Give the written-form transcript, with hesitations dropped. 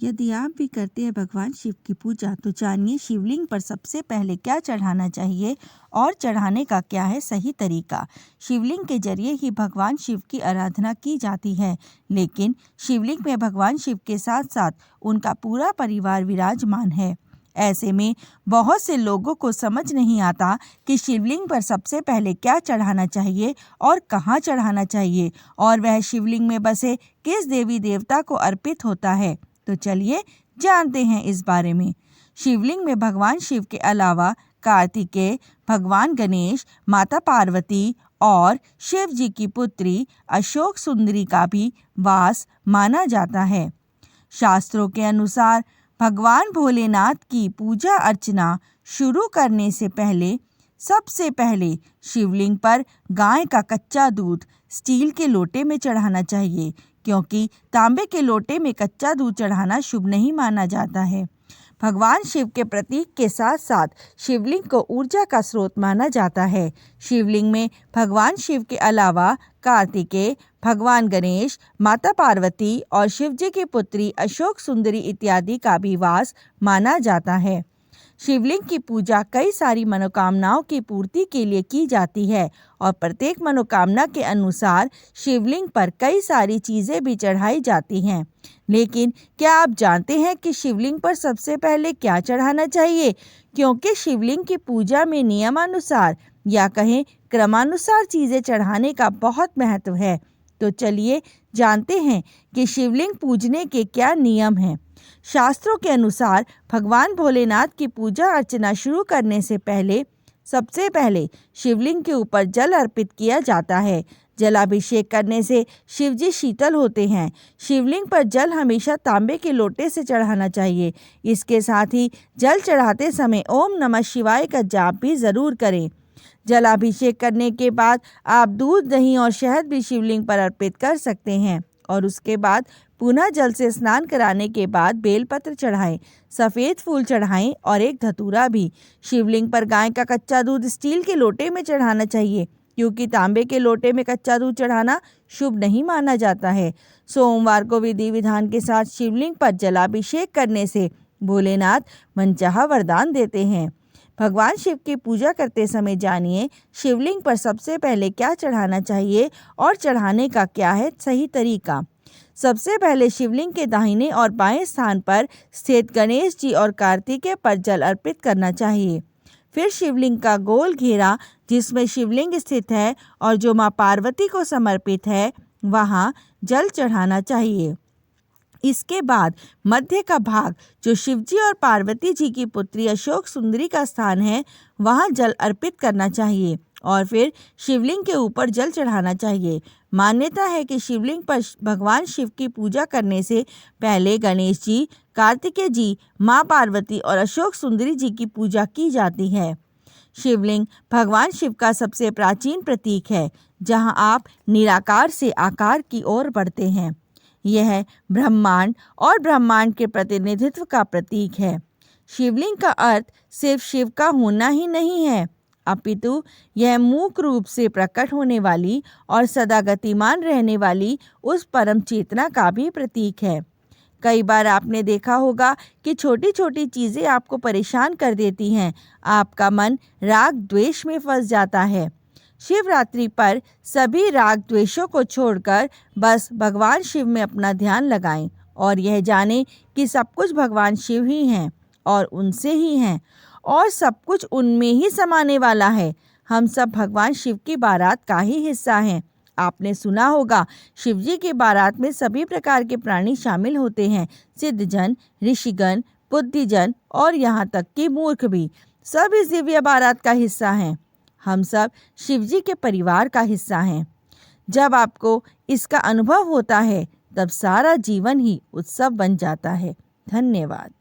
यदि आप भी करते हैं भगवान शिव की पूजा तो जानिए शिवलिंग पर सबसे पहले क्या चढ़ाना चाहिए और चढ़ाने का क्या है सही तरीका। शिवलिंग के जरिए ही भगवान शिव की आराधना की जाती है, लेकिन शिवलिंग में भगवान शिव के साथ साथ उनका पूरा परिवार विराजमान है। ऐसे में बहुत से लोगों को समझ नहीं आता कि शिवलिंग पर सबसे पहले क्या चढ़ाना चाहिए और कहाँ चढ़ाना चाहिए और वह शिवलिंग में बसे किस देवी देवता को अर्पित होता है। तो चलिए जानते हैं इस बारे में। शिवलिंग में भगवान शिव के अलावा कार्तिकेय, भगवान गणेश, माता पार्वती और शिव जी की पुत्री अशोक सुंदरी का भी वास माना जाता है। शास्त्रों के अनुसार भगवान भोलेनाथ की पूजा अर्चना शुरू करने से पहले सबसे पहले शिवलिंग पर गाय का कच्चा दूध स्टील के लोटे में चढ़ाना चाहिए, क्योंकि तांबे के लोटे में कच्चा दूध चढ़ाना शुभ नहीं माना जाता है। भगवान शिव के प्रतीक के साथ साथ शिवलिंग को ऊर्जा का स्रोत माना जाता है। शिवलिंग में भगवान शिव के अलावा कार्तिकेय, भगवान गणेश, माता पार्वती और शिव जी की पुत्री अशोक सुंदरी इत्यादि का भी वास माना जाता है। शिवलिंग की पूजा कई सारी मनोकामनाओं की पूर्ति के लिए की जाती है और प्रत्येक मनोकामना के अनुसार शिवलिंग पर कई सारी चीज़ें भी चढ़ाई जाती हैं। लेकिन क्या आप जानते हैं कि शिवलिंग पर सबसे पहले क्या चढ़ाना चाहिए? क्योंकि शिवलिंग की पूजा में नियमानुसार या कहें क्रमानुसार चीज़ें चढ़ाने का बहुत महत्व है। तो चलिए जानते हैं कि शिवलिंग पूजने के क्या नियम हैं। शास्त्रों के अनुसार भगवान भोलेनाथ की पूजा अर्चना शुरू करने से पहले सबसे पहले शिवलिंग के ऊपर जल अर्पित किया जाता है। जलाभिषेक करने से शिवजी शीतल होते हैं। शिवलिंग पर जल हमेशा तांबे के लोटे से चढ़ाना चाहिए। इसके साथ ही जल चढ़ाते समय ओम नमः शिवाय का जाप भी ज़रूर करें। जलाभिषेक करने के बाद आप दूध, दही और शहद भी शिवलिंग पर अर्पित कर सकते हैं और उसके बाद पुनः जल से स्नान कराने के बाद बेलपत्र चढ़ाएं, सफ़ेद फूल चढ़ाएं और एक धतूरा भी। शिवलिंग पर गाय का कच्चा दूध स्टील के लोटे में चढ़ाना चाहिए, क्योंकि तांबे के लोटे में कच्चा दूध चढ़ाना शुभ नहीं माना जाता है। सोमवार को विधि विधान के साथ शिवलिंग पर जलाभिषेक करने से भोलेनाथ मनचाहा वरदान देते हैं। भगवान शिव की पूजा करते समय जानिए शिवलिंग पर सबसे पहले क्या चढ़ाना चाहिए और चढ़ाने का क्या है सही तरीका। सबसे पहले शिवलिंग के दाहिने और बाएं स्थान पर स्थित गणेश जी और कार्तिकेय पर जल अर्पित करना चाहिए। फिर शिवलिंग का गोल घेरा जिसमें शिवलिंग स्थित है और जो मां पार्वती को समर्पित है, वहां जल चढ़ाना चाहिए। इसके बाद मध्य का भाग जो शिवजी और पार्वती जी की पुत्री अशोक सुंदरी का स्थान है, वहां जल अर्पित करना चाहिए और फिर शिवलिंग के ऊपर जल चढ़ाना चाहिए। मान्यता है कि शिवलिंग पर भगवान शिव की पूजा करने से पहले गणेश जी, कार्तिकेय जी, मां पार्वती और अशोक सुंदरी जी की पूजा की जाती है। शिवलिंग भगवान शिव का सबसे प्राचीन प्रतीक है, जहां आप निराकार से आकार की ओर बढ़ते हैं। यह ब्रह्मांड और ब्रह्मांड के प्रतिनिधित्व का प्रतीक है। शिवलिंग का अर्थ सिर्फ शिव का होना ही नहीं है, अपितु यह मूक रूप से प्रकट होने वाली और सदा गतिमान रहने वाली उस परम चेतना का भी प्रतीक है। कई बार आपने देखा होगा कि छोटी छोटी चीज़ें आपको परेशान कर देती हैं। आपका मन राग द्वेष में फंस जाता है। शिवरात्रि पर सभी राग द्वेषों को छोड़कर बस भगवान शिव में अपना ध्यान लगाएं और यह जानें कि सब कुछ भगवान शिव ही हैं और उनसे ही हैं और सब कुछ उनमें ही समाने वाला है। हम सब भगवान शिव की बारात का ही हिस्सा हैं। आपने सुना होगा शिवजी की बारात में सभी प्रकार के प्राणी शामिल होते हैं। सिद्धजन, ऋषिगण, बुद्धिजन और यहाँ तक कि मूर्ख भी सब इस दिव्य बारात का हिस्सा हैं। हम सब शिवजी के परिवार का हिस्सा हैं। जब आपको इसका अनुभव होता है तब सारा जीवन ही उत्सव बन जाता है। धन्यवाद।